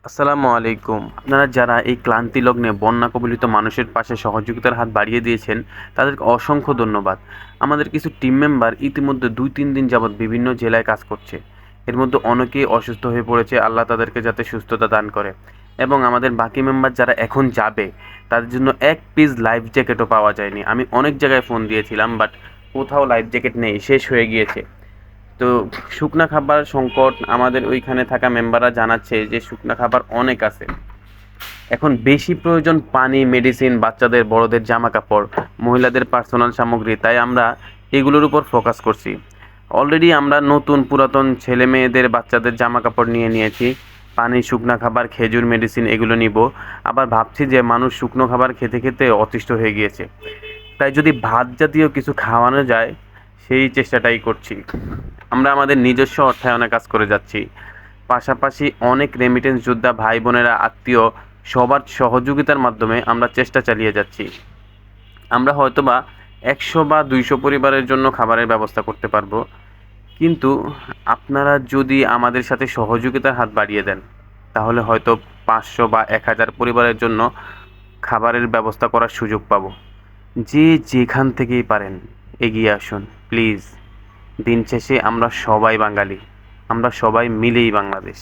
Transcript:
আসসালামু আলাইকুম। আপনারা যারা এই ক্লান্তি লগ্নে বন্যা কবলিত মানুষের পাশে সহযোগিতার হাত বাড়িয়ে দিয়েছেন, তাদেরকে অসংখ্য ধন্যবাদ। আমাদের কিছু টিম মেম্বার ইতিমধ্যে ২-৩ দিন যাবৎ বিভিন্ন জেলায় কাজ করছে। এর মধ্যে অনেকেই অসুস্থ হয়ে পড়েছে, আল্লাহ তাদেরকে যাতে সুস্থতা দান করে। এবং আমাদের বাকি মেম্বার যারা এখন যাবে, তাদের জন্য ১ পিস লাইফ জ্যাকেটও পাওয়া যায়নি। আমি অনেক জায়গায় ফোন দিয়েছিলাম, বাট কোথাও লাইফ জ্যাকেট নেই, শেষ হয়ে গিয়েছে। তো শুকনা খাবার সংকট আমাদের ওইখানে থাকা মেম্বাররা জানাচ্ছে যে শুকনা খাবার অনেক আছে। এখন বেশি প্রয়োজন পানি, মেডিসিন, বাচ্চাদের বড়দের জামা কাপড়, মহিলাদের পার্সোনাল সামগ্রী। তাই আমরা এগুলোর উপর ফোকাস করছি। অলরেডি আমরা নতুন পুরাতন ছেলে মেয়েদের বাচ্চাদের জামা কাপড় নিয়ে নিয়েছি। পানি, শুকনা খাবার, খেজুর, মেডিসিন এগুলো নিব। আবার ভাবছি যে মানুষ শুকনো খাবার খেতে খেতে অতিষ্ঠ হয়ে গিয়েছে, তাই যদি ভাত জাতীয় কিছু খাওয়ানো যায় সেই চেষ্টাটাই করছি। আমরা আমাদের নিজস্ব অর্থায়নে কাজ করে যাচ্ছি। পাশাপাশি অনেক রেমিটেন্স যোদ্ধা ভাই বোনেরা, আত্মীয় সবার সহযোগিতার মাধ্যমে আমরা চেষ্টা চালিয়ে যাচ্ছি। আমরা হয়তোবা ১০০ বা ২০০ পরিবারের জন্য খাবারের ব্যবস্থা করতে পারবো, কিন্তু আপনারা যদি আমাদের সাথে সহযোগিতার হাত বাড়িয়ে দেন, তাহলে হয়তো ৫০০ বা ১০০০ পরিবারের জন্য খাবারের ব্যবস্থা করার সুযোগ পাবো। যে যেখান থেকেই পারেন এগিয়ে আসুন প্লিজ। দিন শেষে আমরা সবাই বাঙালি, আমরা সবাই মিলেই বাংলাদেশ।